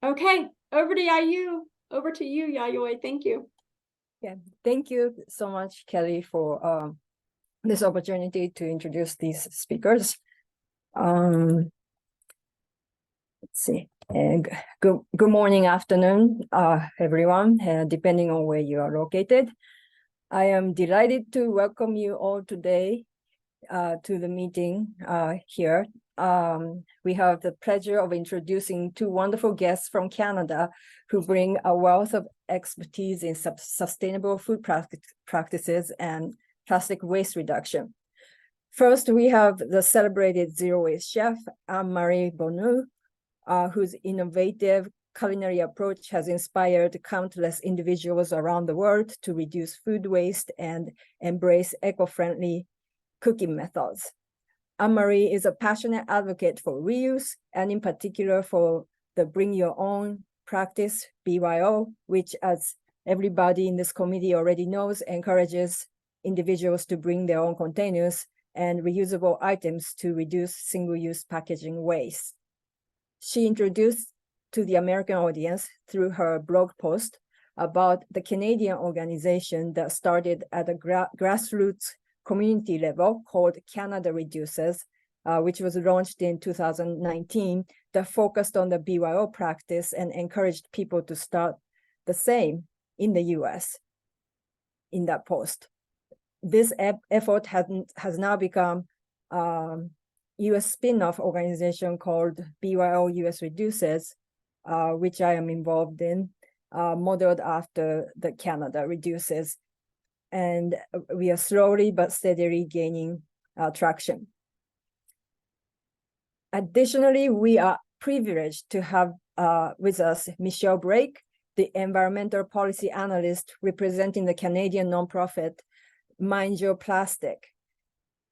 Okay, over to you, Yayoi. Thank you. Yeah, thank you so much, Kelly, for this opportunity to introduce these speakers. Let's see. Good morning, afternoon, everyone, depending on where you are located. I am delighted to welcome you all today to the meeting here. We have the pleasure of introducing two wonderful guests from Canada who bring a wealth of expertise in sustainable food practices and plastic waste reduction. First, we have the celebrated zero-waste chef, Anne-Marie Bonneau, whose innovative culinary approach has inspired countless individuals around the world to reduce food waste and embrace eco-friendly cooking methods. Anne-Marie is a passionate advocate for reuse, and in particular for the Bring Your Own practice, BYO, which, as everybody in this committee already knows, encourages individuals to bring their own containers and reusable items to reduce single-use packaging waste. She introduced to the American audience through her blog post about the Canadian organization that started at a grassroots community level called Canada Reduces, which was launched in 2019, that focused on the BYO practice and encouraged people to start the same in the US in that post. This effort has now become US spin-off organization called BYO US Reduces, which I am involved in, modeled after the Canada Reduces. And we are slowly but steadily gaining traction. Additionally, we are privileged to have with us Michelle Brake, the environmental policy analyst representing the Canadian nonprofit Mind Your Plastic.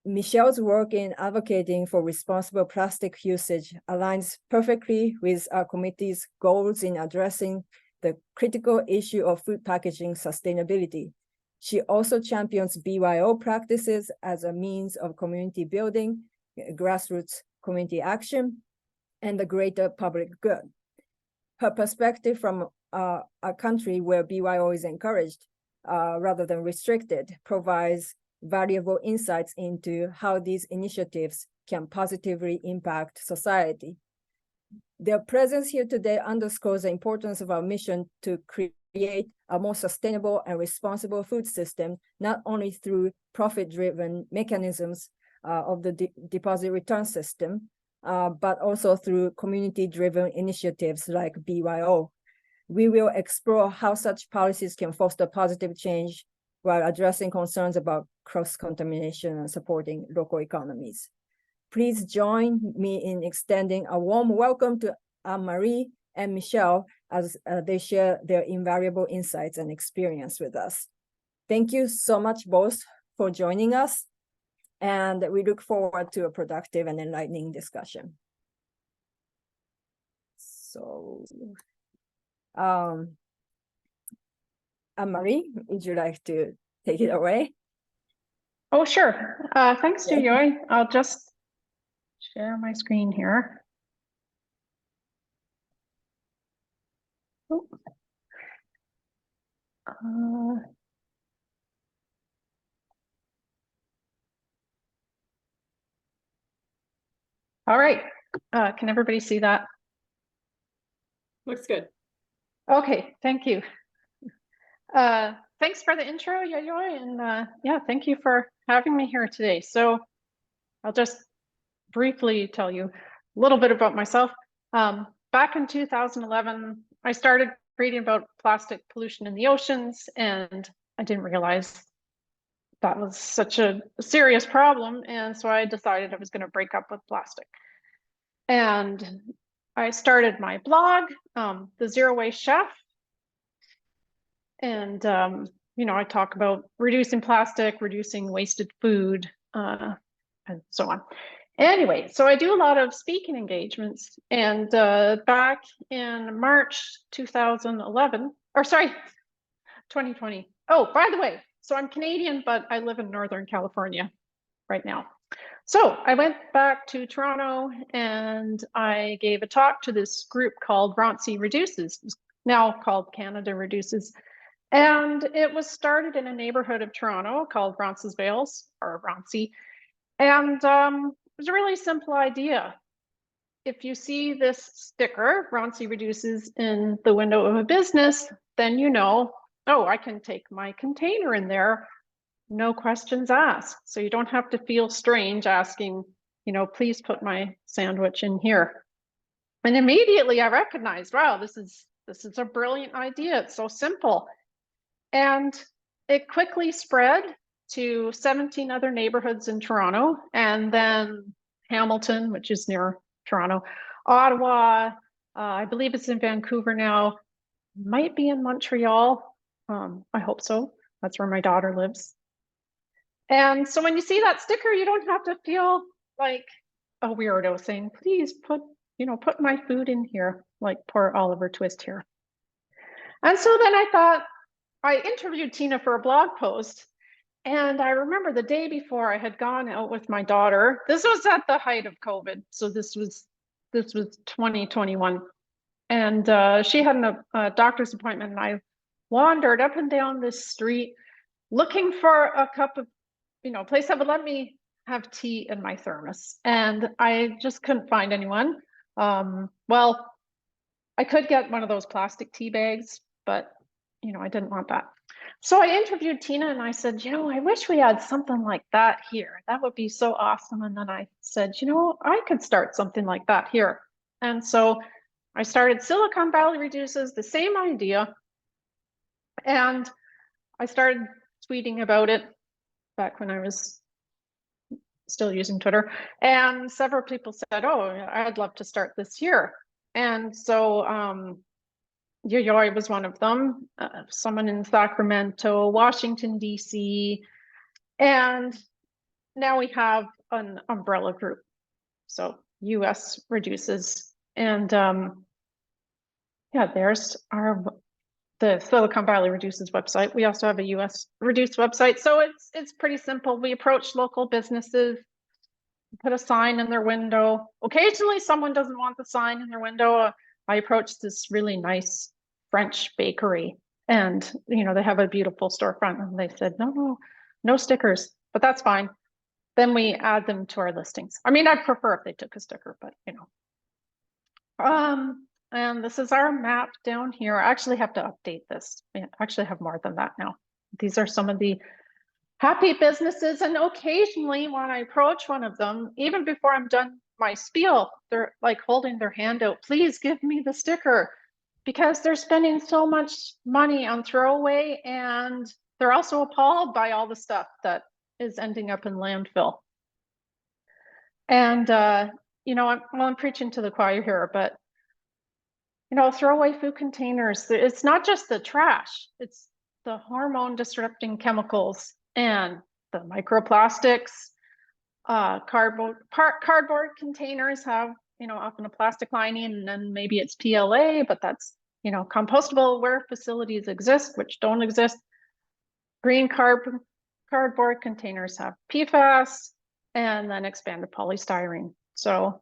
Michelle's work in advocating for responsible plastic usage aligns perfectly with our committee's goals in addressing the critical issue of food packaging sustainability. She also champions BYO practices as a means of community building, grassroots community action, and the greater public good. Her perspective from a country where BYO is encouraged rather than restricted provides valuable insights into how these initiatives can positively impact society. Their presence here today underscores the importance of our mission to create a more sustainable and responsible food system, not only through profit-driven mechanisms of the deposit return system, but also through community-driven initiatives like BYO. We will explore how such policies can foster positive change while addressing concerns about cross-contamination and supporting local economies. Please join me in extending a warm welcome to Anne-Marie and Michelle as they share their invaluable insights and experience with us. Thank you so much both for joining us, and we look forward to a productive and enlightening discussion. So, Anne-Marie, would you like to take it away? Oh, sure. Thanks, Yayoi. I'll just share my screen here. Oh. All right. Can everybody see that? Looks good. Okay, thank you. Thanks for the intro, Yayoi, and yeah, thank you for having me here today. So I'll just briefly tell you a little bit about myself. Back in 2011, I started reading about plastic pollution in the oceans, and I didn't realize that was such a serious problem. And so I decided I was going to break up with plastic. And I started my blog, The Zero Waste Chef. And, you know, I talk about reducing plastic, reducing wasted food, and so on. Anyway, so I do a lot of speaking engagements, and back in March 2011, or sorry, 2020. Oh, by the way, so I'm Canadian, but I live in Northern California right now. So I went back to Toronto and I gave a talk to this group called Roncy Reduces, now called Canada Reduces. And it was started in a neighborhood of Toronto called Roncesvalles, or Roncy. And it was a really simple idea. If you see this sticker, Roncy Reduces, in the window of a business, then you know, oh, I can take my container in there, no questions asked. So you don't have to feel strange asking, you know, please put my sandwich in here. And immediately I recognized, wow, this is a brilliant idea. It's so simple. And it quickly spread to 17 other neighborhoods in Toronto, and then Hamilton, which is near Toronto, Ottawa, I believe it's in Vancouver now, might be in Montreal. I hope so. That's where my daughter lives. And so when you see that sticker, you don't have to feel like a weirdo saying, please put my food in here, like poor Oliver Twist here. And so then I thought, I interviewed Tina for a blog post, and I remember the day before I had gone out with my daughter. This was at the height of COVID, so this was 2021, and she had a doctor's appointment, and I wandered up and down this street looking for a cup of, place that would let me have tea in my thermos, and I just couldn't find anyone. Well, I could get one of those plastic tea bags, but I didn't want that. So I interviewed Tina and I said, I wish we had something like that here. That would be so awesome. And then I said, I could start something like that here. And so I started Silicon Valley Reduces, the same idea. And I started tweeting about it back when I was still using Twitter. And several people said, oh, I'd love to start this here. And so BYO was one of them, someone in Sacramento, Washington, D.C., and now we have an umbrella group. So US Reduces. And yeah, there's the Silicon Valley Reduces website. We also have a US Reduce website. So it's pretty simple. We approach local businesses, put a sign in their window. Occasionally someone doesn't want the sign in their window. I approached this really nice French bakery, and they have a beautiful storefront, and they said no stickers, but that's fine. Then we add them to our listings. I mean, I'd prefer if they took a sticker, but and this is our map down here. I actually have to update this. I actually have more than that now. These are some of the happy businesses, and occasionally when I approach one of them, even before I'm done my spiel, they're like holding their hand out, please give me the sticker, because they're spending so much money on throwaway, and they're also appalled by all the stuff that is ending up in landfill. And I'm preaching to the choir here, but throwaway food containers, it's not just the trash, it's the hormone disrupting chemicals and the microplastics. Cardboard containers have often a plastic lining, and then maybe it's PLA, but that's compostable where facilities exist, which don't exist. Green cardboard containers have PFAS, and then expanded polystyrene. So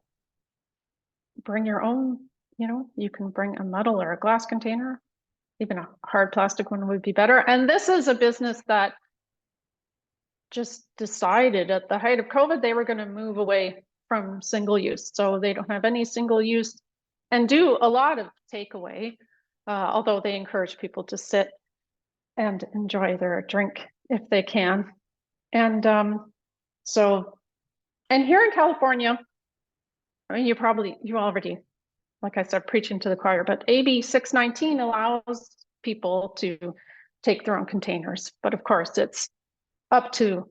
bring your own, you can bring a metal or a glass container. Even a hard plastic one would be better. And this is a business that just decided at the height of COVID, they were going to move away from single use. So they don't have any single use and do a lot of takeaway, although they encourage people to sit and enjoy their drink if they can. And and here in California, I mean, you already, like I said, preaching to the choir, but AB 619 allows people to take their own containers. But of course, it's up to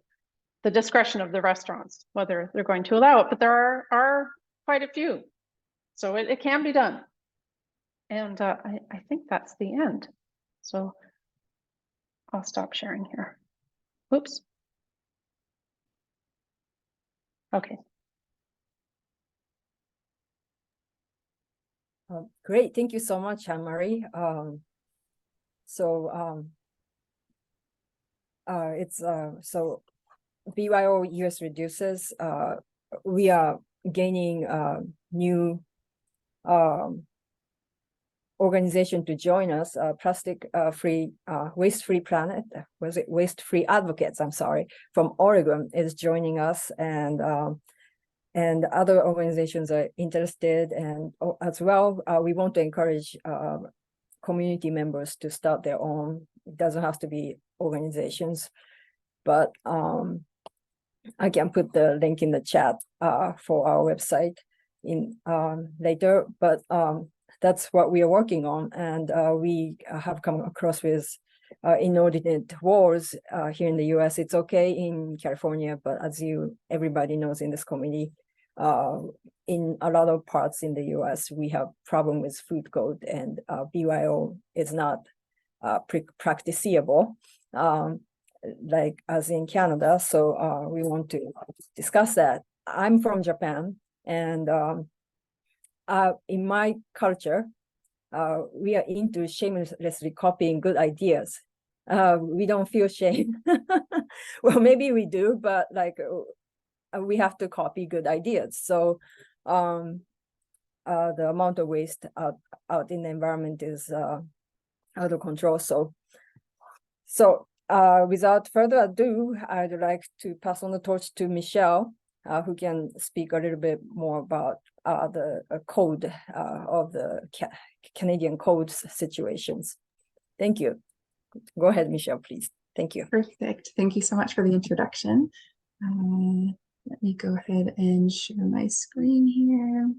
the discretion of the restaurants, whether they're going to allow it, but there are quite a few. So it can be done. And I think that's the end. So I'll stop sharing here. Oops. Okay. Great, thank you so much, Anne-Marie. It's so BYO US reduces, we are gaining new organization to join us, plastic free, waste free planet, was it waste free advocates, I'm sorry, from Oregon is joining us, and other organizations are interested, and as well, we want to encourage community members to start their own. It doesn't have to be organizations, but I can put the link in the chat for our website in later, but that's what we are working on, and we have come across with inordinate wars here in the US. It's okay in California, but as everybody knows in this community, in a lot of parts in the US, we have problem with food code, and BYO is not practicable like as in Canada. So we want to discuss that. I'm from Japan, and in my culture, we are into shamelessly copying good ideas. We don't feel shame. Well, maybe we do, but like we have to copy good ideas. So the amount of waste out in the environment is out of control. So without further ado, I'd like to pass on the torch to Michelle, who can speak a little bit more about the code of the Canadian codes situations. Thank you. Go ahead, Michelle, please. Thank you. Perfect. Thank you so much for the introduction. Let me go ahead and share my screen here.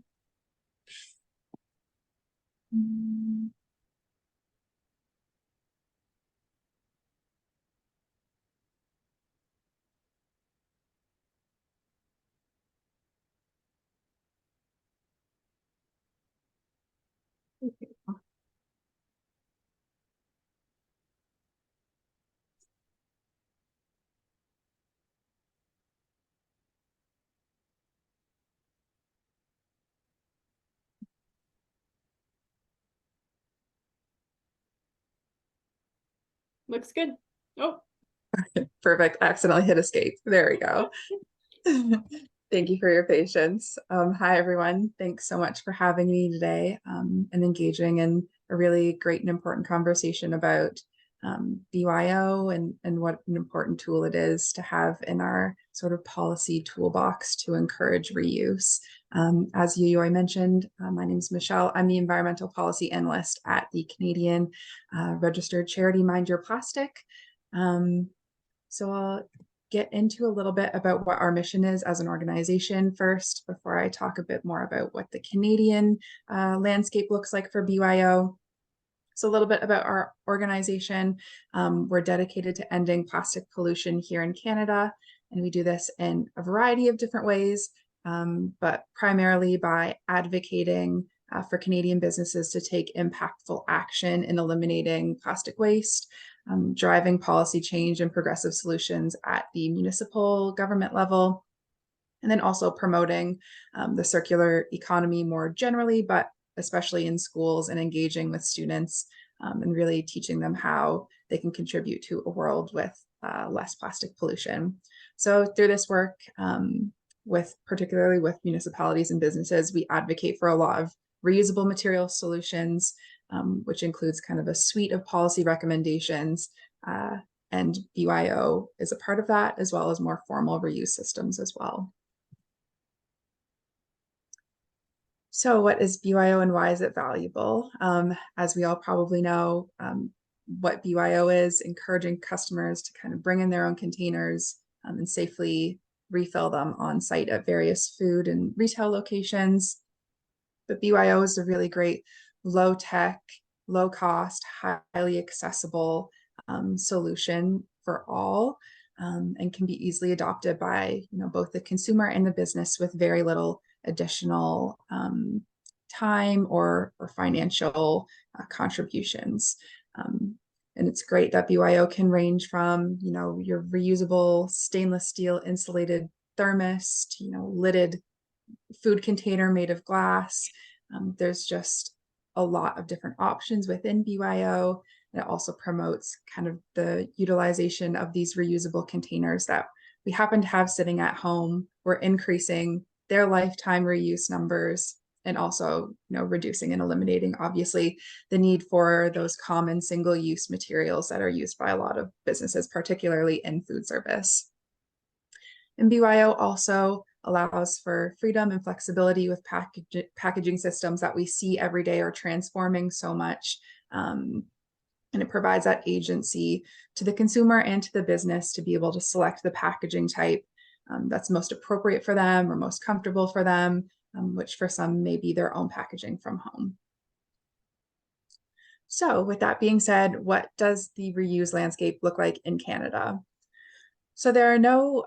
Looks good. Oh, Perfect. I accidentally hit escape. There we go. Thank you for your patience. Hi, everyone. Thanks so much for having me today and engaging in a really great and important conversation about BYO and what an important tool it is to have in our sort of policy toolbox to encourage reuse. As Yuyoi mentioned, my name is Michelle. I'm the environmental policy analyst at the Canadian registered charity Mind Your Plastic. So I'll get into a little bit about what our mission is as an organization first, before I talk a bit more about what the Canadian landscape looks like for BYO. So a little bit about our organization. We're dedicated to ending plastic pollution here in Canada, and we do this in a variety of different ways, but primarily by advocating for Canadian businesses to take impactful action in eliminating plastic waste, driving policy change and progressive solutions at the municipal government level, and then also promoting the circular economy more generally, but especially in schools, and engaging with students and really teaching them how they can contribute to a world with less plastic pollution. So through this work, particularly with municipalities and businesses, we advocate for a lot of reusable material solutions, which includes kind of a suite of policy recommendations, and BYO is a part of that, as well as more formal reuse systems as well. So what is BYO and why is it valuable? As we all probably know, what BYO is, encouraging customers to kind of bring in their own containers and safely refill them on site at various food and retail locations. But BYO is a really great low tech, low cost, highly accessible solution for all, and can be easily adopted by both the consumer and the business with very little additional time or financial contributions. And it's great that BYO can range from your reusable stainless steel insulated thermos to lidded food container made of glass. There's just a lot of different options within BYO. And it also promotes kind of the utilization of these reusable containers that we happen to have sitting at home, we're increasing their lifetime reuse numbers, and also, reducing and eliminating, obviously, the need for those common single-use materials that are used by a lot of businesses, particularly in food service. And BYO also allows for freedom and flexibility with packaging systems that we see every day are transforming so much. And it provides that agency to the consumer and to the business to be able to select the packaging type that's most appropriate for them or most comfortable for them, which for some may be their own packaging from home. So with that being said, what does the reuse landscape look like in Canada? So there are no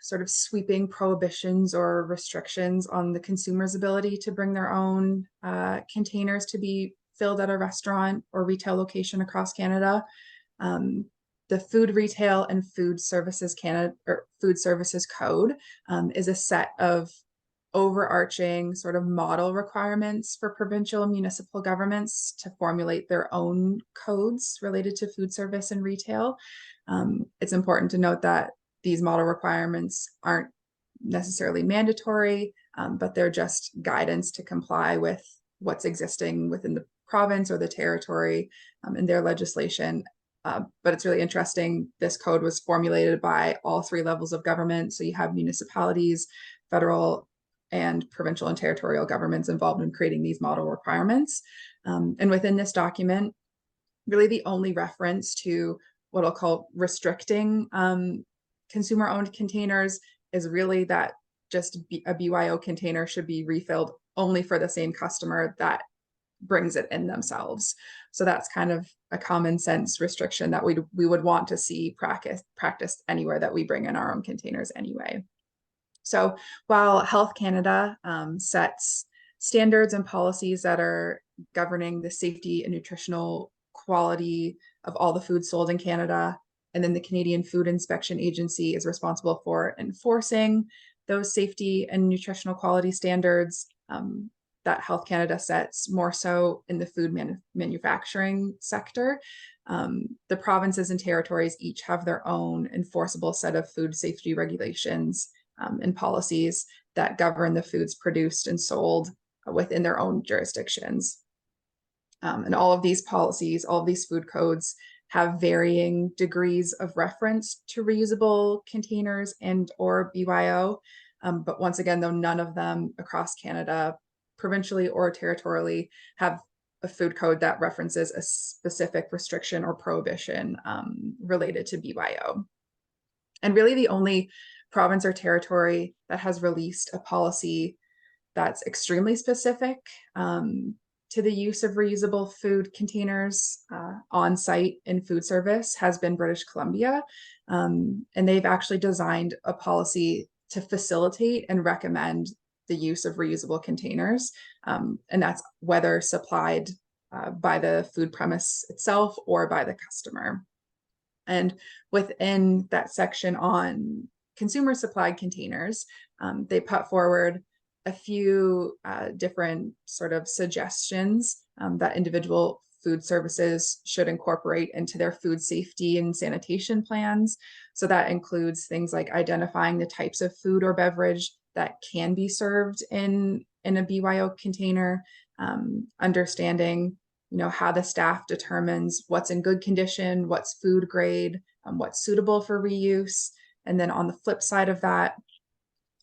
sort of sweeping prohibitions or restrictions on the consumer's ability to bring their own containers to be filled at a restaurant or retail location across Canada. The Food Retail and Food Services Canada, or Food Services Code, is a set of overarching sort of model requirements for provincial and municipal governments to formulate their own codes related to food service and retail. It's important to note that these model requirements aren't necessarily mandatory, but they're just guidance to comply with what's existing within the province or the territory in their legislation. But it's really interesting. This code was formulated by all three levels of government. So you have municipalities, federal and provincial and territorial governments involved in creating these model requirements. And within this document, really the only reference to what I'll call restricting consumer-owned containers is really that just a BYO container should be refilled only for the same customer that brings it in themselves. So that's kind of a common sense restriction that we would want to see practiced anywhere that we bring in our own containers anyway. So while Health Canada sets standards and policies that are governing the safety and nutritional quality of all the food sold in Canada, and then the Canadian Food Inspection Agency is responsible for enforcing those safety and nutritional quality standards that Health Canada sets, more so in the food manufacturing sector. The provinces and territories each have their own enforceable set of food safety regulations and policies that govern the foods produced and sold within their own jurisdictions. And all of these policies, all of these food codes have varying degrees of reference to reusable containers and or BYO. But once again, though, none of them across Canada, provincially or territorially, have a food code that references a specific restriction or prohibition related to BYO. And really the only province or territory that has released a policy that's extremely specific to the use of reusable food containers on site in food service has been British Columbia. And they've actually designed a policy to facilitate and recommend the use of reusable containers. And that's whether supplied by the food premise itself or by the customer. And within that section on consumer supplied containers, they put forward a few different sort of suggestions that individual food services should incorporate into their food safety and sanitation plans. So that includes things like identifying the types of food or beverage that can be served in a BYO container, understanding how the staff determines what's in good condition, what's food grade, what's suitable for reuse. And then on the flip side of that,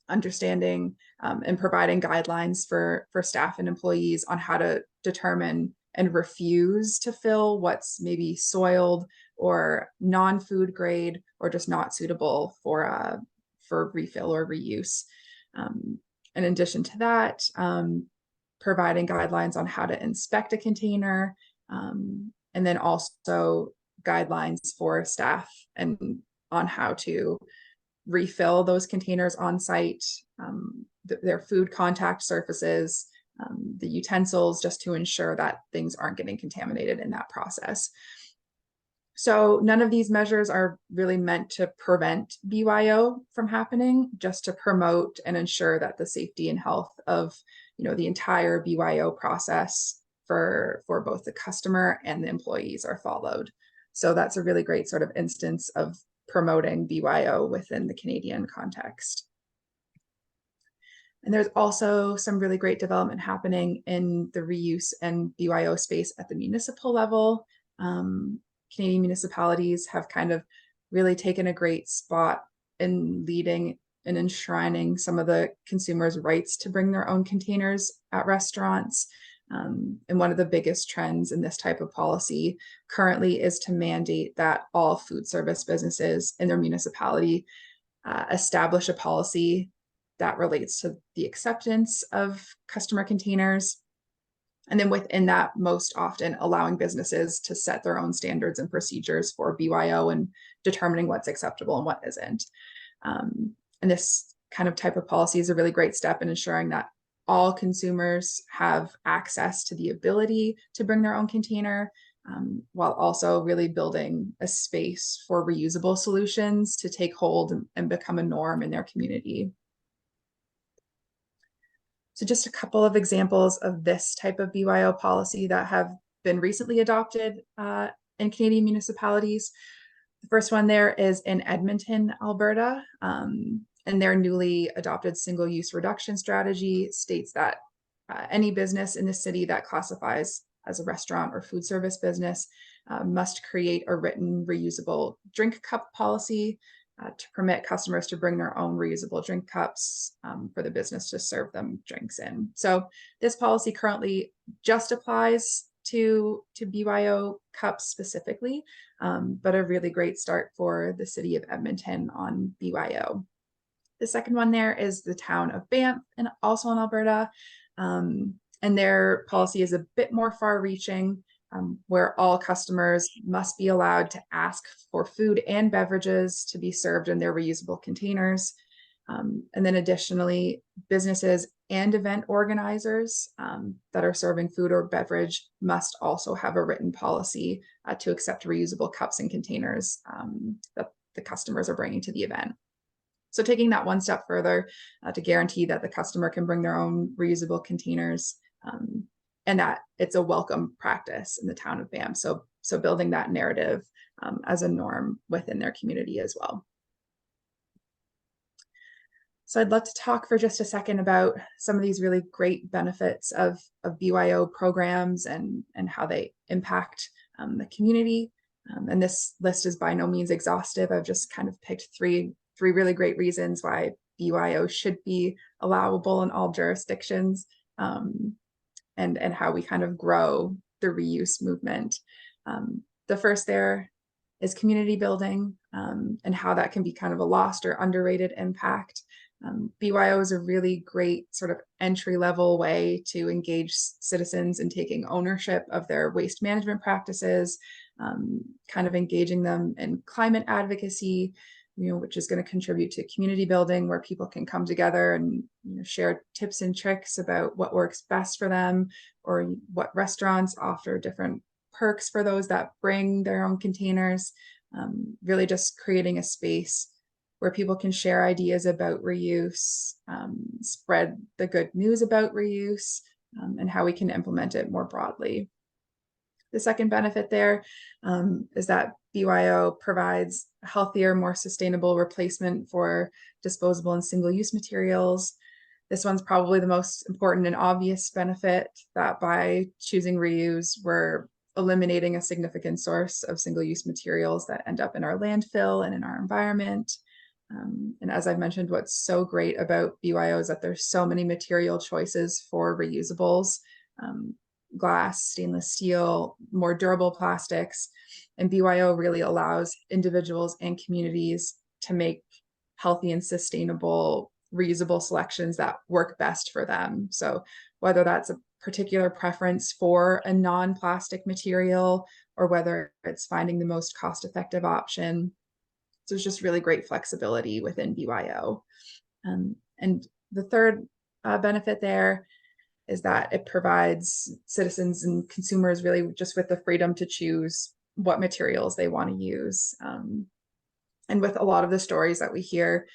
understanding and providing guidelines for staff and employees on how to determine and refuse to fill what's maybe soiled or non-food grade or just not suitable for refill or reuse. In addition to that, providing guidelines on how to inspect a container, and then also guidelines for staff and on how to refill those containers on site, their food contact surfaces, the utensils, just to ensure that things aren't getting contaminated in that process. So none of these measures are really meant to prevent BYO from happening, just to promote and ensure that the safety and health of the entire BYO process for both the customer and the employees are followed. So that's a really great sort of instance of promoting BYO within the Canadian context. And there's also some really great development happening in the reuse and BYO space at the municipal level. Canadian municipalities have kind of really taken a great spot in leading and enshrining some of the consumers' rights to bring their own containers at restaurants. And one of the biggest trends in this type of policy currently is to mandate that all food service businesses in their municipality establish a policy that relates to the acceptance of customer containers. And then within that, most often allowing businesses to set their own standards and procedures for BYO and determining what's acceptable and what isn't. And this kind of type of policy is a really great step in ensuring that all consumers have access to the ability to bring their own container, while also really building a space for reusable solutions to take hold and become a norm in their community. So just a couple of examples of this type of BYO policy that have been recently adopted in Canadian municipalities. The first one there is in Edmonton, Alberta, and their newly adopted single-use reduction strategy states that any business in the city that classifies as a restaurant or food service business must create a written reusable drink cup policy to permit customers to bring their own reusable drink cups for the business to serve them drinks in. So this policy currently just applies to BYO cups specifically, but a really great start for the city of Edmonton on BYO. The second one there is the town of Banff, and also in Alberta, and their policy is a bit more far-reaching, where all customers must be allowed to ask for food and beverages to be served in their reusable containers. And then additionally, businesses and event organizers that are serving food or beverage must also have a written policy to accept reusable cups and containers that the customers are bringing to the event. So taking that one step further to guarantee that the customer can bring their own reusable containers and that it's a welcome practice in the town of Banff. So building that narrative as a norm within their community as well. So I'd love to talk for just a second about some of these really great benefits of BYO programs and how they impact the community. And this list is by no means exhaustive. I've just kind of picked three really great reasons why BYO should be allowable in all jurisdictions, and how we kind of grow the reuse movement. The first there is community building, and how that can be kind of a lost or underrated impact. BYO is a really great sort of entry-level way to engage citizens in taking ownership of their waste management practices, kind of engaging them in climate advocacy, which is going to contribute to community building, where people can come together and share tips and tricks about what works best for them, or what restaurants offer different perks for those that bring their own containers. Really just creating a space where people can share ideas about reuse, spread the good news about reuse, and how we can implement it more broadly. The second benefit there is that BYO provides a healthier, more sustainable replacement for disposable and single-use materials. This one's probably the most important and obvious benefit, that by choosing reuse, we're eliminating a significant source of single-use materials that end up in our landfill and in our environment. And as I've mentioned, what's so great about BYO is that there's so many material choices for reusables. Glass, stainless steel, more durable plastics, and BYO really allows individuals and communities to make healthy and sustainable reusable selections that work best for them. So whether that's a particular preference for a non-plastic material, or whether it's finding the most cost-effective option. So it's just really great flexibility within BYO. And the third benefit there is that it provides citizens and consumers really just with the freedom to choose what materials they want to use. And with a lot of the stories that we hear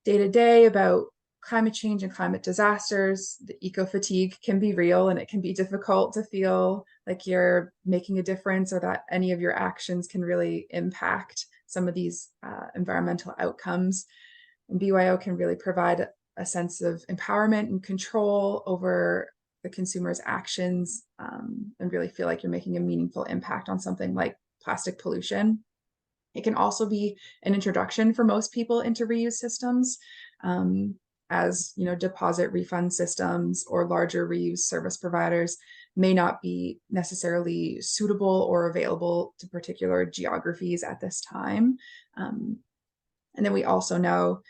day to day about climate change and climate disasters, the eco-fatigue can be real, and it can be difficult to feel like you're making a difference or that any of your actions can really impact some of these environmental outcomes. And BYO can really provide a sense of empowerment and control over the consumer's actions, and really feel like you're making a meaningful impact on something like plastic pollution. It can also be an introduction for most people into reuse systems, as deposit refund systems or larger reuse service providers may not be necessarily suitable or available to particular geographies at this time. And then we also know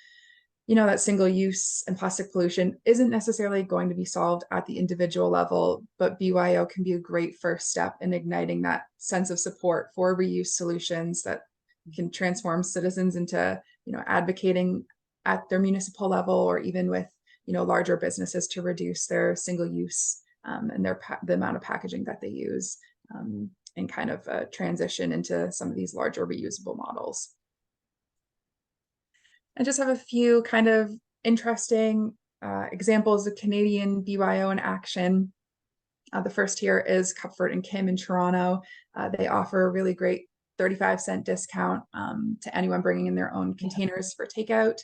that single use and plastic pollution isn't necessarily going to be solved at the individual level, but BYO can be a great first step in igniting that sense of support for reuse solutions that can transform citizens into, advocating at their municipal level, or even with, larger businesses to reduce their single use and the amount of packaging that they use, and kind of transition into some of these larger reusable models. I just have a few kind of interesting examples of Canadian BYO in action. The first here is Comfort and Kim in Toronto. They offer a really great 35-cent discount to anyone bringing in their own containers for takeout.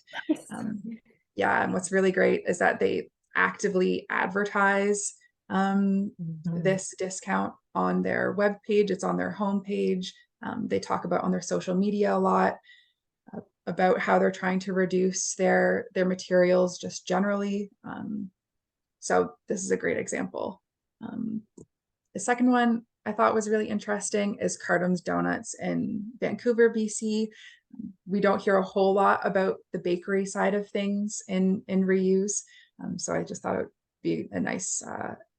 Yeah, and what's really great is that they actively advertise this discount on their webpage. It's on their homepage. They talk about on their social media a lot about how they're trying to reduce their materials just generally. So this is a great example. The second one I thought was really interesting is Cardam's Donuts in Vancouver, BC. We don't hear a whole lot about the bakery side of things in reuse. So I just thought it would be a nice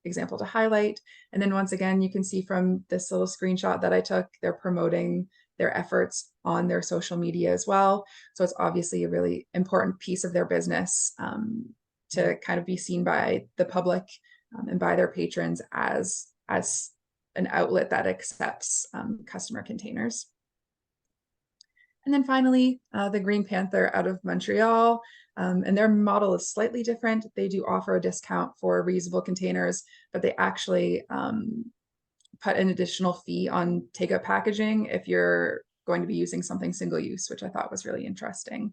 example to highlight. And then once again, you can see from this little screenshot that I took, they're promoting their efforts on their social media as well. So it's obviously a really important piece of their business to kind of be seen by the public and by their patrons as an outlet that accepts customer containers. And then finally, the Green Panther out of Montreal, and their model is slightly different. They do offer a discount for reusable containers, but they actually put an additional fee on takeout packaging if you're going to be using something single use, which I thought was really interesting.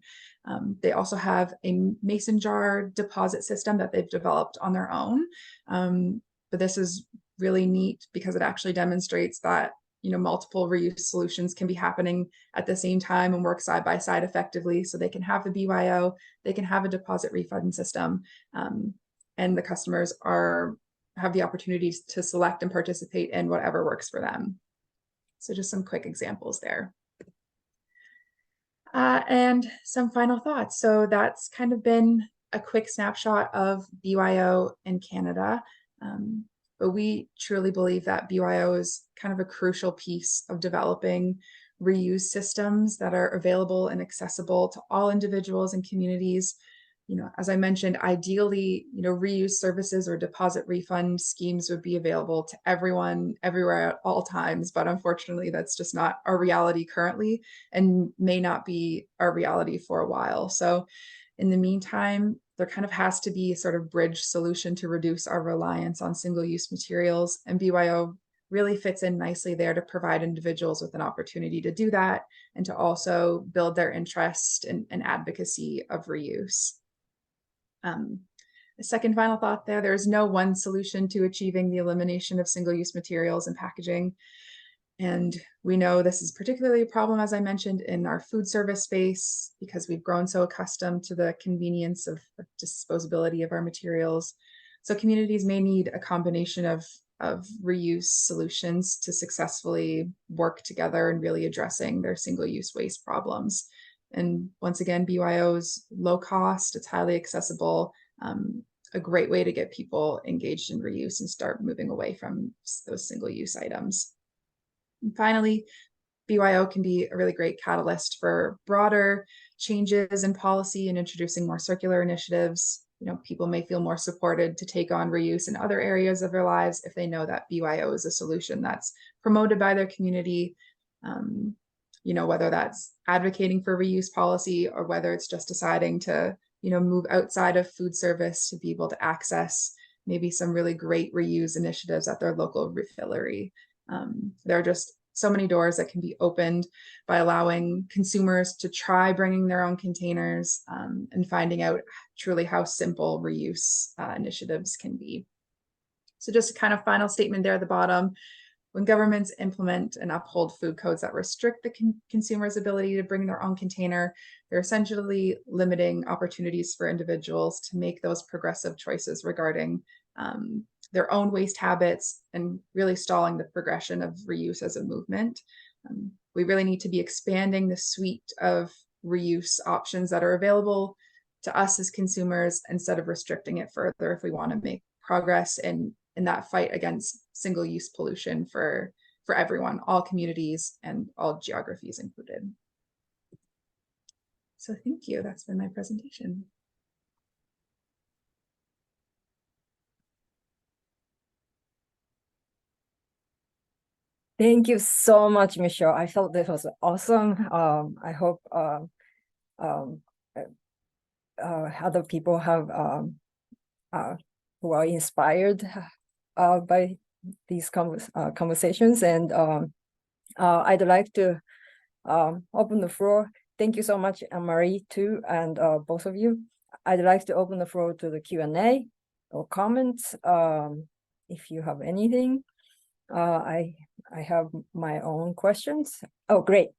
They also have a mason jar deposit system that they've developed on their own. But this is really neat because it actually demonstrates that multiple reuse solutions can be happening at the same time and work side by side effectively. So they can have the BYO, they can have a deposit refund system, and the customers have the opportunity to select and participate in whatever works for them. So just some quick examples there. And some final thoughts. So that's kind of been a quick snapshot of BYO in Canada. But we truly believe that BYO is kind of a crucial piece of developing reuse systems that are available and accessible to all individuals and communities. As I mentioned, ideally, reuse services or deposit refund schemes would be available to everyone, everywhere at all times. But unfortunately, that's just not our reality currently and may not be our reality for a while. So in the meantime, there kind of has to be a sort of bridge solution to reduce our reliance on single-use materials, and BYO really fits in nicely there to provide individuals with an opportunity to do that and to also build their interest and advocacy of reuse. The second final thought there's no one solution to achieving the elimination of single-use materials and packaging. And we know this is particularly a problem, as I mentioned, in our food service space, because we've grown so accustomed to the convenience of disposability of our materials. So communities may need a combination of reuse solutions to successfully work together and really addressing their single-use waste problems. And once again, BYO is low cost, it's highly accessible, a great way to get people engaged in reuse and start moving away from those single-use items. And finally, BYO can be a really great catalyst for broader changes in policy and introducing more circular initiatives. People may feel more supported to take on reuse in other areas of their lives if they know that BYO is a solution that's promoted by their community. Whether that's advocating for reuse policy or whether it's just deciding to, move outside of food service to be able to access maybe some really great reuse initiatives at their local refillery. There are just so many doors that can be opened by allowing consumers to try bringing their own containers and finding out truly how simple reuse initiatives can be. So just a kind of final statement there at the bottom. When governments implement and uphold food codes that restrict the consumer's ability to bring their own container, they're essentially limiting opportunities for individuals to make those progressive choices regarding their own waste habits and really stalling the progression of reuse as a movement. We really need to be expanding the suite of reuse options that are available to us as consumers instead of restricting it further if we want to make progress in that fight against single-use pollution for everyone, all communities and all geographies included. So thank you. That's been my presentation. Thank you so much, Michelle. I felt this was awesome. I hope other people have who are inspired by these conversations, and I'd like to open the floor. Thank you so much, Marie, too, and both of you. I'd like to open the floor to the Q&A or comments, if you have anything. I have my own questions. Oh, great.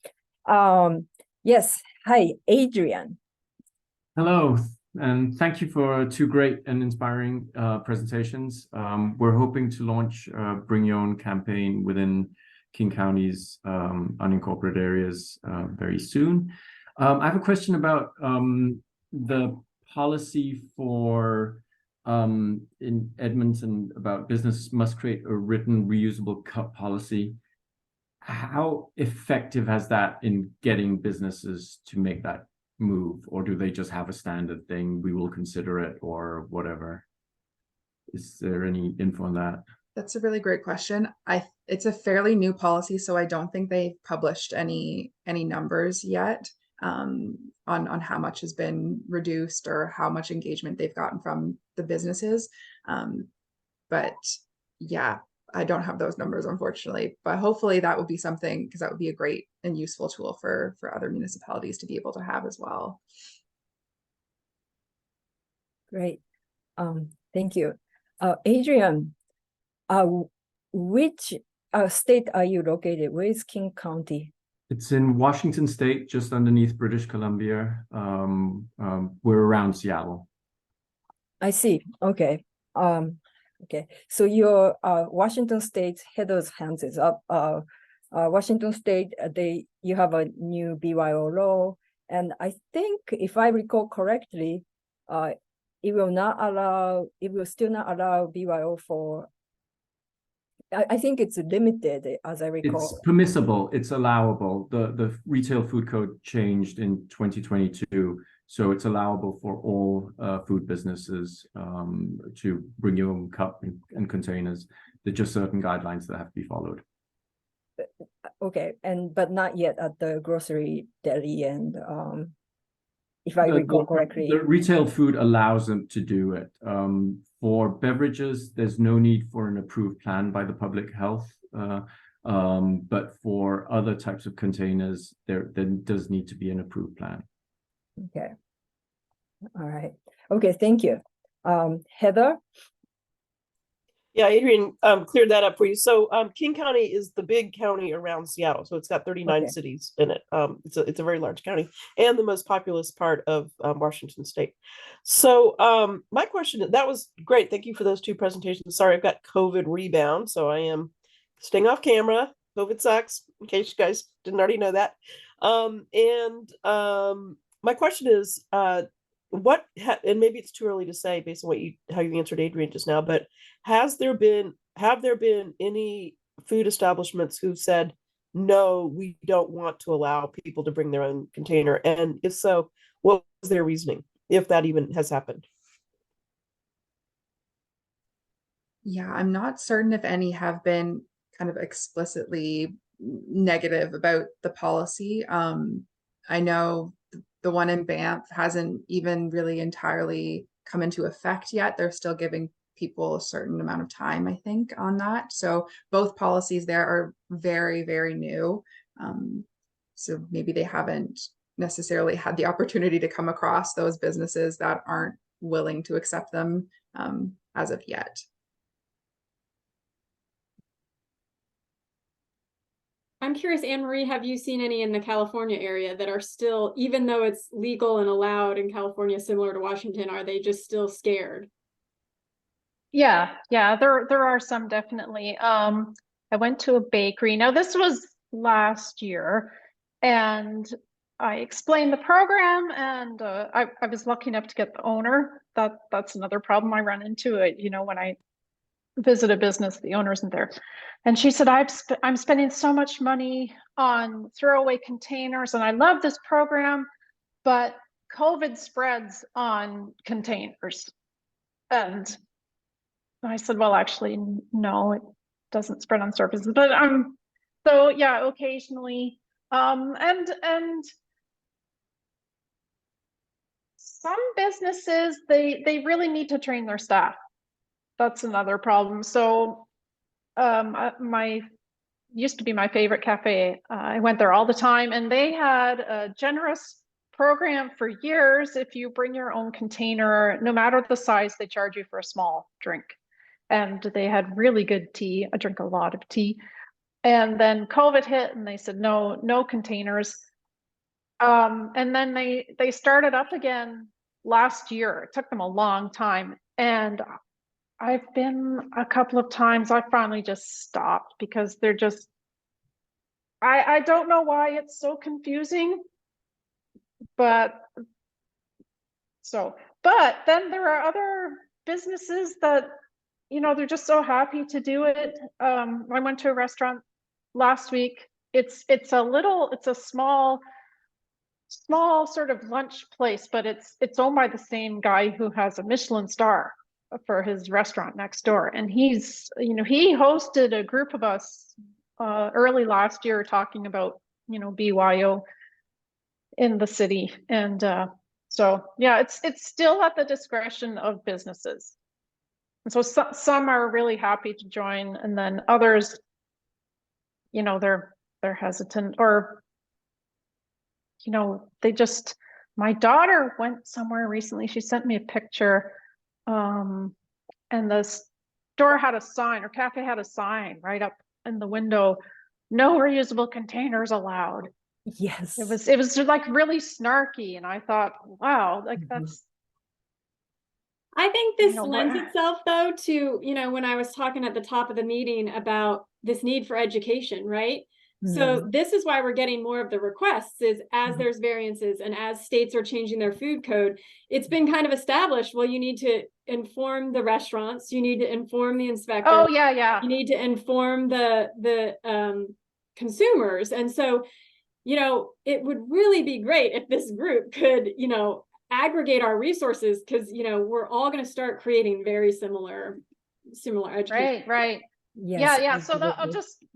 Yes, hi, Adrian. Hello, and thank you for two great and inspiring presentations. We're hoping to launch a Bring Your Own campaign within King County's unincorporated areas very soon. I have a question about the policy for in Edmonton about business must create a written reusable cup policy. How effective has that in getting businesses to make that move, or do they just have a standard thing, we will consider it, or whatever? Is there any info on that? That's a really great question. It's a fairly new policy, so I don't think they've published any numbers yet on how much has been reduced or how much engagement they've gotten from the businesses. But yeah, I don't have those numbers, unfortunately, but hopefully that would be something, because that would be a great and useful tool for other municipalities to be able to have as well. Great. Thank you. Adrian, which state are you located? Where is King County? It's in Washington State, just underneath British Columbia. We're around Seattle. I see. Okay. Okay. So your Washington State Heather's hands is up. Washington State, you have a new BYO law, and I think if I recall correctly, it will still not allow BYO for. I think it's limited, as I recall. It's permissible, it's allowable. The retail food code changed in 2022, so it's allowable for all food businesses to bring your own cup and containers. There are just certain guidelines that have to be followed. Okay, but not yet at the grocery, deli, and if I recall correctly. The retail food allows them to do it. For beverages, there's no need for an approved plan by the public health. But for other types of containers, there does need to be an approved plan. Okay. All right. Okay, thank you. Heather? Yeah, Adrian cleared that up for you. So King County is the big county around Seattle. So it's got 39 cities in it. It's a very large county and the most populous part of Washington State. So my question, that was great. Thank you for those two presentations. Sorry, I've got COVID rebound, so I am staying off camera. COVID sucks, in case you guys didn't already know that. My question is, and maybe it's too early to say based on how you answered Adrian just now, but have there been any food establishments who said, no, we don't want to allow people to bring their own container? And if so, what was their reasoning, if that even has happened? Yeah, I'm not certain if any have been kind of explicitly negative about the policy. I know the one in Banff hasn't even really entirely come into effect yet. They're still giving people a certain amount of time, I think, on that. So both policies there are very, very new. So maybe they haven't necessarily had the opportunity to come across those businesses that aren't willing to accept them as of yet. I'm curious, Anne Marie, have you seen any in the California area that are still, even though it's legal and allowed in California, similar to Washington, are they just still scared? Yeah, there are some definitely. I went to a bakery. Now this was last year, and I explained the program, and I was lucky enough to get the owner. That's another problem I run into. When I visit a business, the owner isn't there, and she said, I'm spending so much money on throwaway containers, and I love this program, but COVID spreads on containers, and I said, well, actually, no, it doesn't spread on surfaces, but so yeah, occasionally, and some businesses, they really need to train their staff. That's another problem. So, my used to be my favorite cafe. I went there all the time, and they had a generous program for years. If you bring your own container, no matter the size, they charge you for a small drink. And they had really good tea. I drink a lot of tea. And then COVID hit, and they said, no containers. And then they started up again last year. It took them a long time. And I've been a couple of times. I finally just stopped because they're just, I don't know why it's so confusing, but then there are other businesses that, they're just so happy to do it. I went to a restaurant last week. It's a small sort of lunch place, but it's owned by the same guy who has a Michelin star for his restaurant next door. And he hosted a group of us early last year talking about, BYO in the city. And so yeah, it's still at the discretion of businesses. And so some are really happy to join, and then others, they're hesitant, or my daughter went somewhere recently. She sent me a picture, and the store had a sign, or cafe had a sign right up in the window, no reusable containers allowed. Yes. It was like really snarky, and I thought, wow, like that's. I think this lends itself, though, to, when I was talking at the top of the meeting about this need for education, right? So this is why we're getting more of the requests, is as there's variances and as states are changing their food code, it's been kind of established, well, you need to inform the restaurants, you need to inform the inspector. Oh, yeah. You need to inform the consumers. And so, it would really be great if this group could, aggregate our resources, because, we're all going to start creating very similar education. Right. Yes, Yeah. So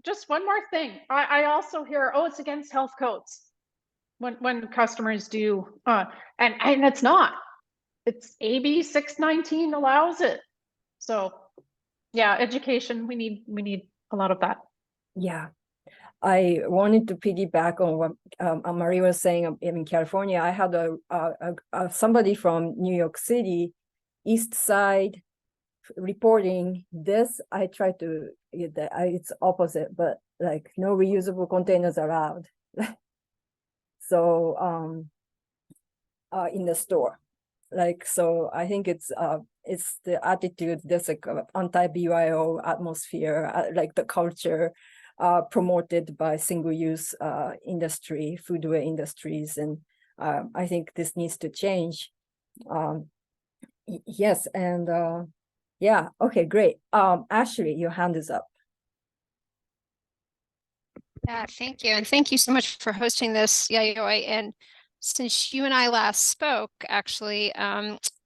just one more thing. I also hear, it's against health codes when customers do, and it's not. It's AB 619 allows it. So yeah, education. We need a lot of that. Yeah. I wanted to piggyback on what Marie was saying in California. I had somebody from New York City, East Side, reporting this. I try to get that. It's opposite, but like no reusable containers allowed. So in the store, so I think it's the attitude. There's like anti-BYO atmosphere, like the culture promoted by single-use industry, foodware industries, and I think this needs to change. Yes, and yeah, okay, great. Ashley, your hand is up. Yeah, thank you. And thank you so much for hosting this, Yayoi. And since you and I last spoke, actually,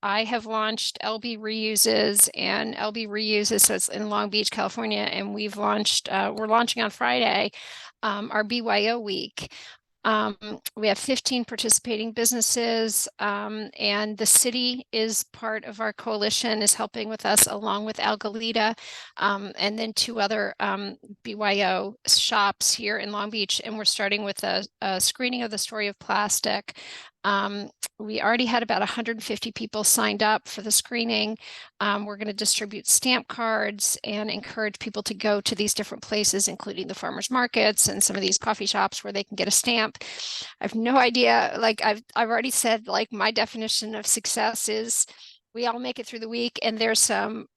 I have launched LB Reuses, and LB Reuses, so it's in Long Beach, California, and we're launching on Friday, our BYO week. We have 15 participating businesses, and the city is part of our coalition, is helping with us along with Algalita, and then 2 other BYO shops here in Long Beach. And we're starting with a screening of the story of plastic. We already had about 150 people signed up for the screening. We're going to distribute stamp cards and encourage people to go to these different places, including the farmers markets and some of these coffee shops where they can get a stamp. I have no idea. Like I've already said, like my definition of success is we all make it through the week, and there's some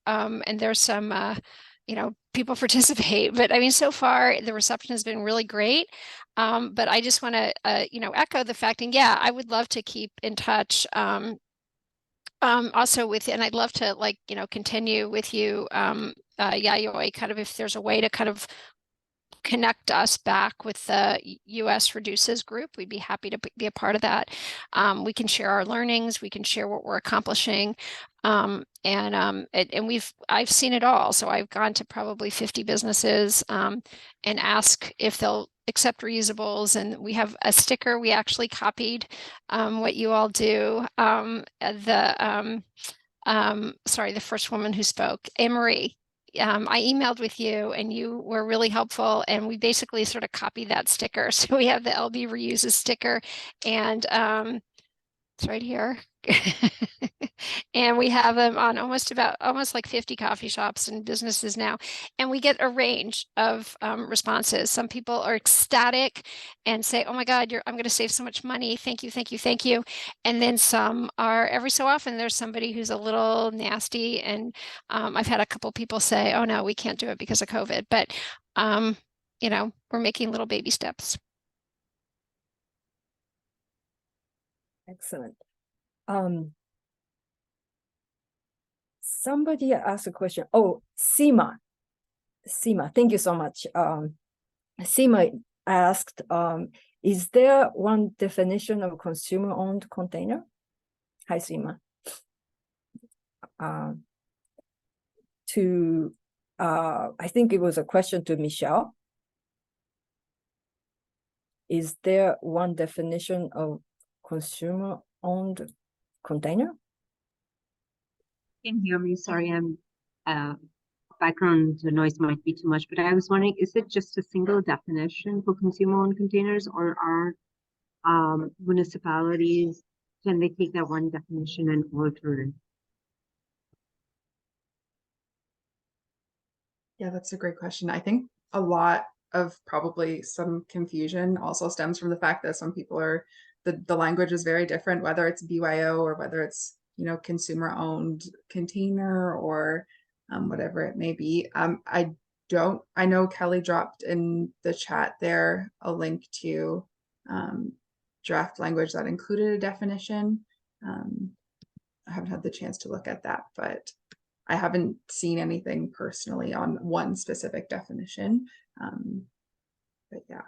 you know, people participate. But I mean, so far the reception has been really great. But I just want to you know, echo the fact, and yeah, I would love to keep in touch. Also with, and I'd love to, like, you know, continue with you, Yayoi, kind of if there's a way to kind of connect us back with the US Reduces group, we'd be happy to be a part of that. We can share our learnings, we can share what we're accomplishing. And I've seen it all. So I've gone to probably 50 businesses and ask if they'll accept reusables. And we have a sticker. We actually copied what you all do. Sorry, the first woman who spoke, Anne-Marie. I emailed with you and you were really helpful, and we basically sort of copied that sticker. So we have the LB Reuses sticker, and it's right here. And we have them on almost like 50 coffee shops and businesses now. And we get a range of responses. Some people are ecstatic and say, oh my God, I'm going to save so much money. Thank you, thank you, thank you. And then some are, every so often, there's somebody who's a little nasty. And I've had a couple people say, oh no, we can't do it because of COVID. But, you know, we're making little baby steps. Excellent. Somebody asked a question. Oh, Seema, thank you so much. Seema asked, is there one definition of consumer-owned container? Hi, Seema. I think it was a question to Michelle. Is there one definition of consumer-owned container? Can you hear me? Sorry, I'm background noise might be too much, but I was wondering, is it just a single definition for consumer-owned containers, or are municipalities, can they take that one definition and alter it? Yeah, that's a great question. I think a lot of probably some confusion also stems from the fact that some people are, the language is very different, whether it's BYO or whether it's, you know, consumer owned container or whatever it may be. I know Kelly dropped in the chat there a link to draft language that included a definition. I haven't had the chance to look at that, but I haven't seen anything personally on one specific definition. But yeah.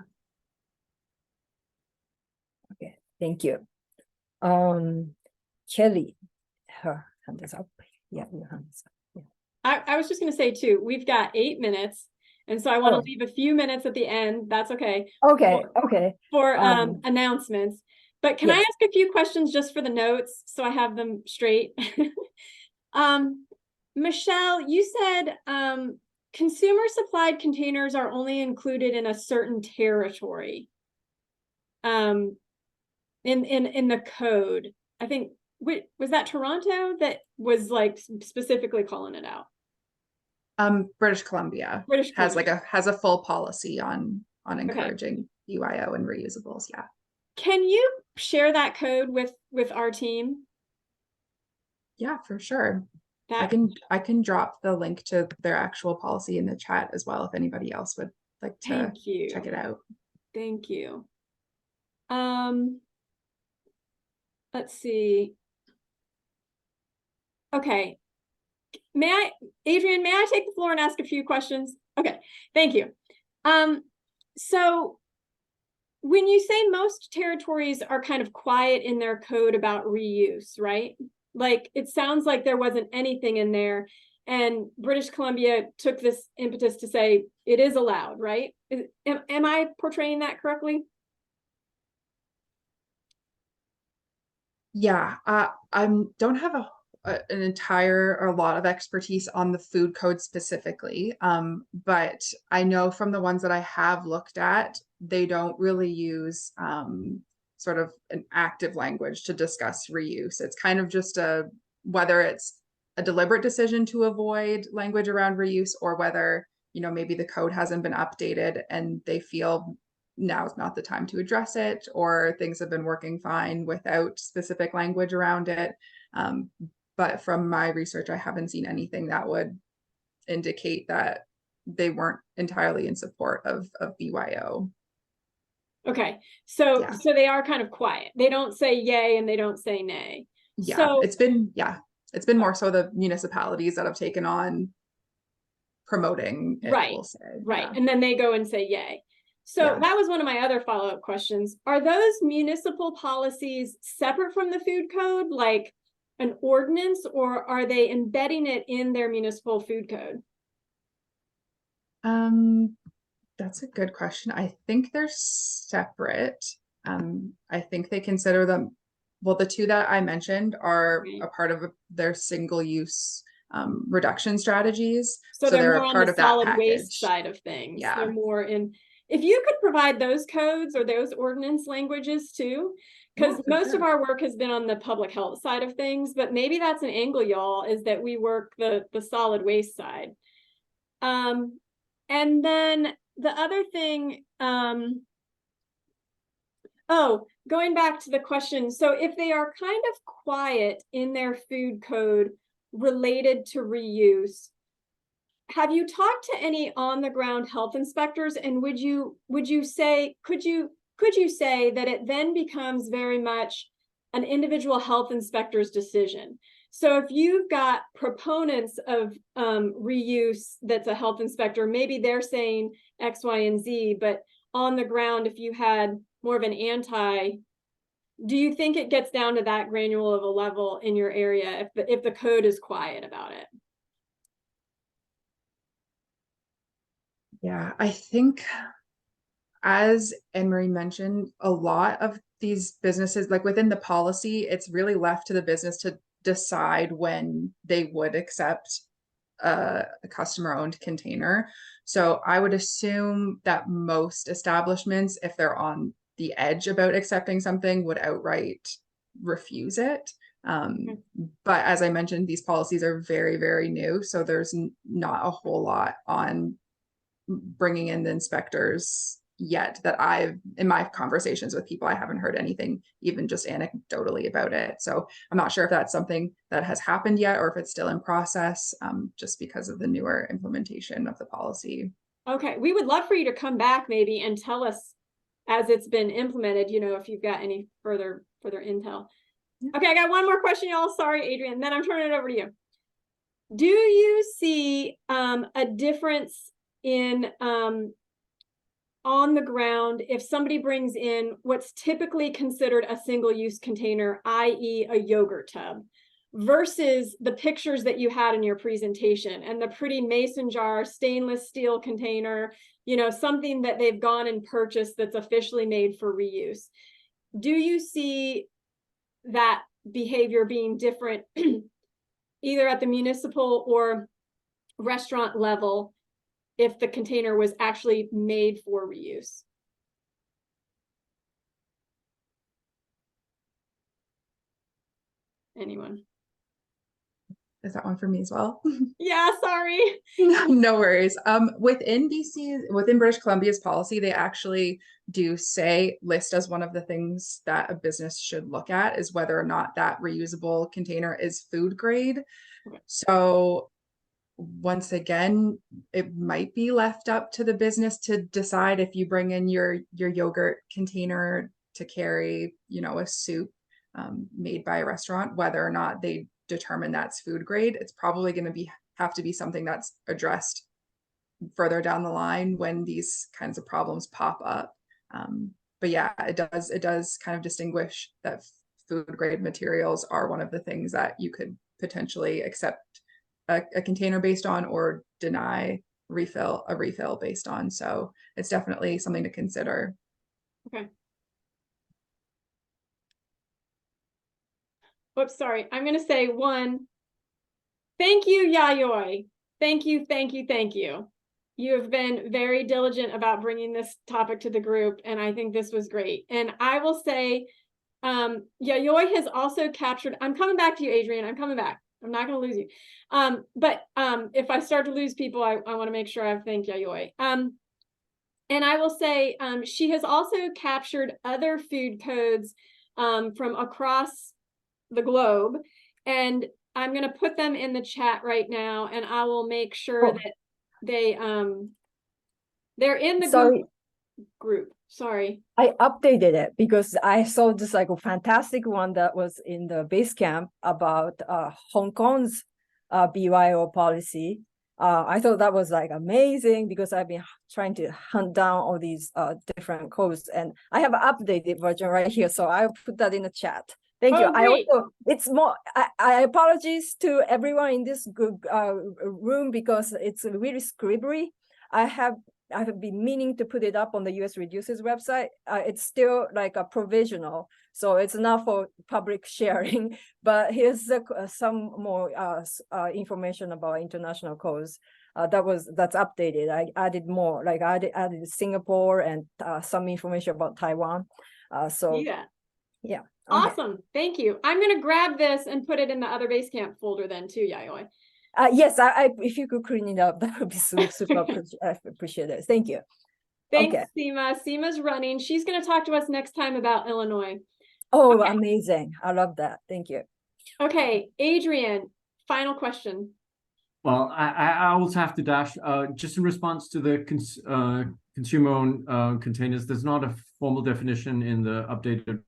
Okay, thank you. Kelly, her hand is up. Yeah, your hand is up. Yeah. I was just going to say too, we've got 8 minutes. And so I want to leave a few minutes at the end. That's okay. Okay, For announcements. But can I ask a few questions just for the notes so I have them straight? Michelle, you said consumer supplied containers are only included in a certain territory. In the code. I think, was that Toronto that was like specifically calling it out? British Columbia has a full policy on encouraging BYO and reusables. Yeah. Can you share that code with our team? Yeah, for sure. I can drop the link to their actual policy in the chat as well if anybody else would like to check it out. Thank you. Let's see. Okay. Adrian, may I take the floor and ask a few questions? Okay, thank you. So when you say most territories are kind of quiet in their code about reuse, right? Like it sounds like there wasn't anything in there, and British Columbia took this impetus to say it is allowed, right? Am I portraying that correctly? Yeah, I don't have an entire or a lot of expertise on the food code specifically, but I know from the ones that I have looked at, they don't really use sort of an active language to discuss reuse. It's kind of just whether it's a deliberate decision to avoid language around reuse, or whether, maybe the code hasn't been updated and they feel now is not the time to address it, or things have been working fine without specific language around it. But from my research, I haven't seen anything that would indicate that they weren't entirely in support of BYO. Okay, so Yeah. so they are kind of quiet. They don't say yay and they don't say nay. Yeah, So it's been more so the municipalities that have taken on promoting it, right, we'll say. right. Yeah. And then they go and say yay. So Yeah. that was one of my other follow-up questions. Are those municipal policies separate from the food code, like an ordinance, or are they embedding it in their municipal food code? That's a good question. I think they're separate. I think they consider them, well, the two that I mentioned are a part of their single-use reduction strategies. So they're they're more a on part the of that solid waste package. side of things. Yeah. They're more in, if you could provide those codes or those ordinance languages too, because most of our work has been on the public health side of things, but maybe that's an angle, y'all, is that we work the solid waste side. And then the other thing, going back to the question, so if they are kind of quiet in their food code related to reuse, have you talked to any on the ground health inspectors, and could you say that it then becomes very much an individual health inspector's decision? So if you've got proponents of reuse that's a health inspector, maybe they're saying X, Y, and Z, but on the ground, if you had more of an do you think it gets down to that granular of a level in your area if the code is quiet about it? Yeah, I think, as Anne-Marie mentioned, a lot of these businesses, like within the policy, it's really left to the business to decide when they would accept a customer-owned container. So I would assume that most establishments, if they're on the edge about accepting something, would outright refuse it. But as I mentioned, these policies are very, very new, so there's not a whole lot on bringing in the inspectors yet that in my conversations with people, I haven't heard anything even just anecdotally about it. So I'm not sure if that's something that has happened yet or if it's still in process, just because of the newer implementation of the policy. Okay, we would love for you to come back maybe and tell us as it's been implemented, if you've got any further intel. Yeah. Okay, I got one more question, y'all. Sorry, Adrian, then I'm turning it over to you. Do you see a difference in on the ground if somebody brings in what's typically considered a single-use container, i.e. a yogurt tub, versus the pictures that you had in your presentation and the pretty mason jar, stainless steel container, something that they've gone and purchased that's officially made for reuse? Do you see that behavior being different either at the municipal or restaurant level if the container was actually made for reuse? Anyone? Is that one for me as well? Yeah, sorry. No worries. Within British Columbia's policy, they actually do list as one of the things that a business should look at is whether or not that reusable container is food grade. Okay. So once again, it might be left up to the business to decide if you bring in your yogurt container to carry, a soup made by a restaurant, whether or not they determine that's food grade. It's probably going to have to be something that's addressed further down the line when these kinds of problems pop up. But yeah, it does kind of distinguish that food grade materials are one of the things that you could potentially accept a container based on or deny a refill based on. So it's definitely something to consider. Okay. Oops, sorry. I'm going to say one. Thank you, Yayoi. Thank you, thank you, thank you. You have been very diligent about bringing this topic to the group, and I think this was great. And I will say, Yayoi has also captured, I'm coming back to you, Adrian, I'm coming back. I'm not going to lose you. But if I start to lose people, I want to make sure I thank Yayoi. And I will say, she has also captured other food codes from across the globe. And I'm going to put them in the chat right now, and I will make sure that they're in the Google group. Sorry. I updated it because I saw this like a fantastic one that was in the base camp about Hong Kong's BYO policy. I thought that was like amazing because I've been trying to hunt down all these different codes, and I have an updated version right here. So I'll put that in the chat. Thank you. I also, it's more, I apologize to everyone in this group, room because it's really scribbly. I have been meaning to put it up on the US Reduces website. It's still like a provisional, so it's not for public sharing, but here's some more information about international codes. That's updated. I added more, like I added Singapore and some information about Taiwan. Yeah. Awesome. Okay. Thank you. I'm going to grab this and put it in the other Basecamp folder then too, Yayoi. Yes, if you could clean it up, that would be super appreciate it. Thank you. Thanks, okay. Seema. Seema's running. She's going to talk to us next time about Illinois. Oh, okay. Amazing. I love that. Thank you. Okay, Adrian, final question. Well, I also have to dash, just in response to the consumer-owned containers, there's not a formal definition in the updated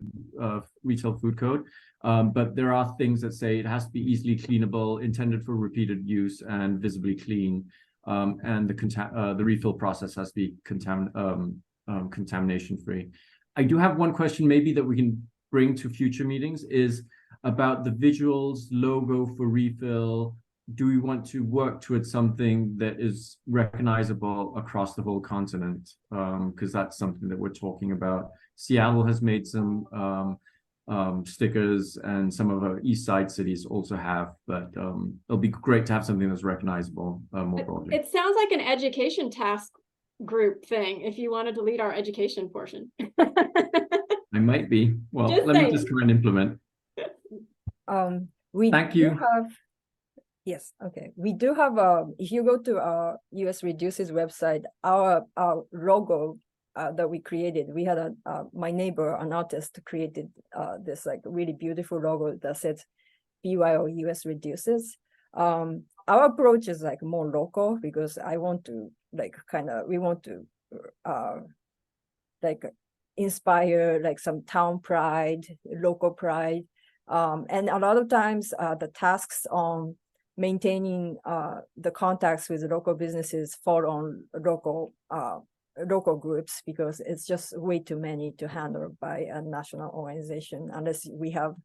retail food code, but there are things that say it has to be easily cleanable, intended for repeated use, and visibly clean, and the refill process has to be contamination-free. I do have one question maybe that we can bring to future meetings is about the visuals, logo for refill. Do we want to work towards something that is recognizable across the whole continent? Because that's something that we're talking about. Seattle has made some stickers, and some of our east side cities also have, but it'll be great to have something that's recognizable more broadly. It sounds like an education task group thing if you wanted to lead our education portion. I might be. Well, let me just try and implement. Thank you. Yes, okay. We do have if you go to our US Reduces website, our logo that we created, we had my neighbor, an artist, created this like really beautiful logo that says BYO US Reduces. Our approach is like more local because I want to like we want to like inspire like some town pride, local pride. And a lot of times the tasks on maintaining the contacts with local businesses fall on local groups because it's just way too many to handle by a national organization unless we have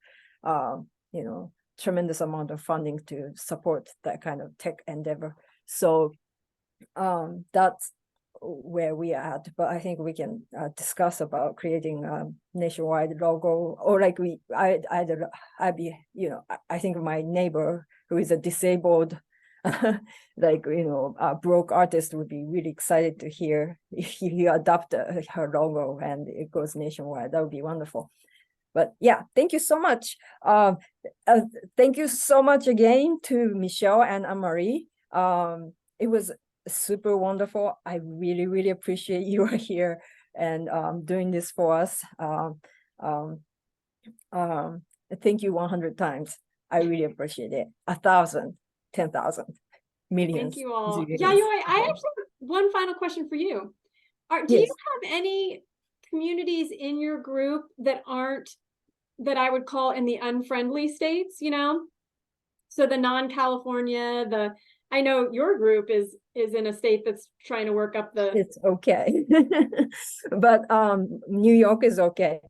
tremendous amount of funding to support that kind of tech endeavor. So that's where we are at, but I think we can discuss about creating a nationwide logo, or like I think my neighbor who is a disabled broke artist would be really excited to hear if you adopt her logo and it goes nationwide. That would be wonderful. But yeah, thank you so much. Thank you so much again to Michelle and Anne-Marie. It was super wonderful. I really, really appreciate you are here and doing this for us. Thank you 100 times. I really appreciate it. 1,000, 10,000, millions. Thank you all. Yayoi, I actually have one final question for you. Do you have any communities in your group that I would call in the unfriendly states, So the non-California, I know your group is in a state that's trying to work up the. It's okay, but New York is okay.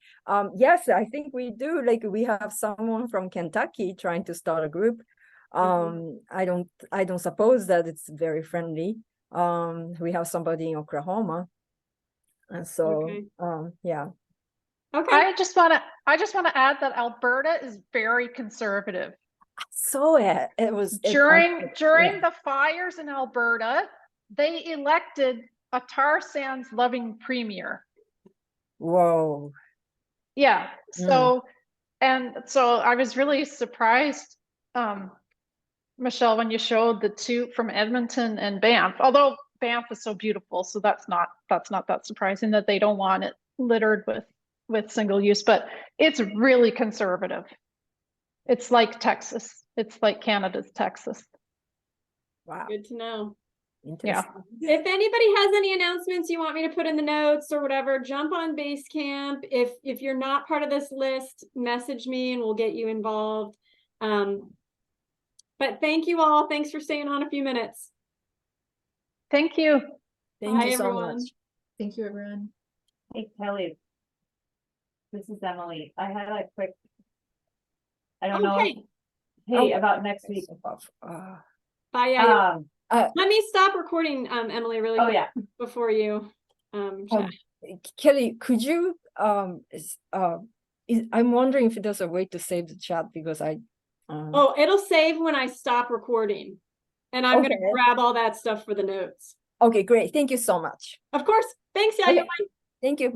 Yes, I think we do. Like we have someone from Kentucky trying to start a group. I don't suppose that it's very friendly. We have somebody in Oklahoma, and so yeah. Okay. I just want to add that Alberta is very conservative. So it was During the fires in Alberta, they elected a tar sands loving premier. Whoa. Yeah. So I was really surprised, Michelle, when you showed the two from Edmonton and Banff, although Banff is so beautiful, so that's not that surprising that they don't want it littered with single use, but it's really conservative. It's like Texas. It's like Canada's Texas. Wow. Good to know. Yeah. If anybody has any announcements you want me to put in the notes or whatever, jump on Basecamp. If you're not part of this list, message me and we'll get you involved. But thank you all. Thanks for staying on a few minutes. Thank you. Thank Bye, you so everyone. much. Thank you, everyone. Hey, Kelly. This is Emily. I had a quick, I don't know. Okay. Hey, about next week. Bye. Yeah. Uh, Let me stop recording, Emily, really quick before you chat. Kelly, could you I'm wondering if there's a way to save the chat because Oh, it'll save when I stop recording. And I'm gonna grab all that stuff for the notes. Okay, great. Thank you so much. Of course. Thanks, Yayo. Okay. Thank you.